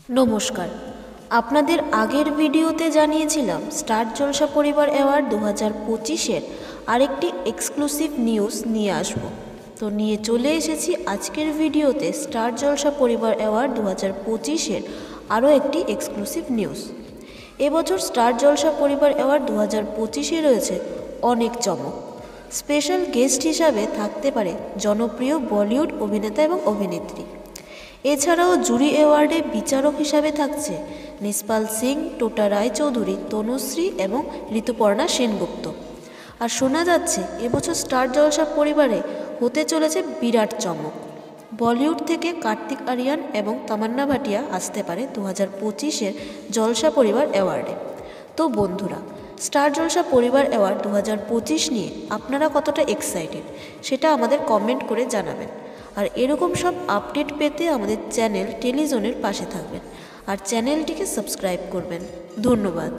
নমস্কার। আপনাদের আগের ভিডিওতে জানিয়েছিলাম স্টার জলসা পরিবার অ্যাওয়ার্ড 2025-এর আরেকটি এক্সক্লুসিভ নিউজ নিয়ে আসব। তো নিয়ে চলে এসেছি আজকের ভিডিওতে স্টার জলসা পরিবার অ্যাওয়ার্ড 2025-এর আরও একটি এক্সক্লুসিভ নিউজ। এবছর স্টার জলসা পরিবার অ্যাওয়ার্ড 2025-এ রয়েছে অনেক চমক। স্পেশাল গেস্ট হিসাবে থাকতে পারে জনপ্রিয় বলিউড অভিনেতা এবং অভিনেত্রী। এছাড়াও জুরি অ্যাওয়ার্ডে বিচারক হিসাবে থাকছে নিসপাল সিং, টোটা রায়চৌধুরী, তনুশ্রী এবং ঋতুপর্ণা সেনগুপ্ত। আর শোনা যাচ্ছে এবছর স্টার জলসা পরিবারে হতে চলেছে বিরাট চমক। বলিউড থেকে কার্তিক আরিয়ান এবং তামান্না ভাটিয়া আসতে পারে 2025-এর জলসা পরিবার অ্যাওয়ার্ডে। তো বন্ধুরা, স্টার জলসা পরিবার অ্যাওয়ার্ড 2025 নিয়ে আপনারা কতটা এক্সাইটেড সেটা আমাদের কমেন্ট করে জানাবেন। আর এরকম সব আপডেট পেতে আমাদের চ্যানেল টেলিজনের পাশে থাকবেন আর চ্যানেলটিকে সাবস্ক্রাইব করবেন। ধন্যবাদ।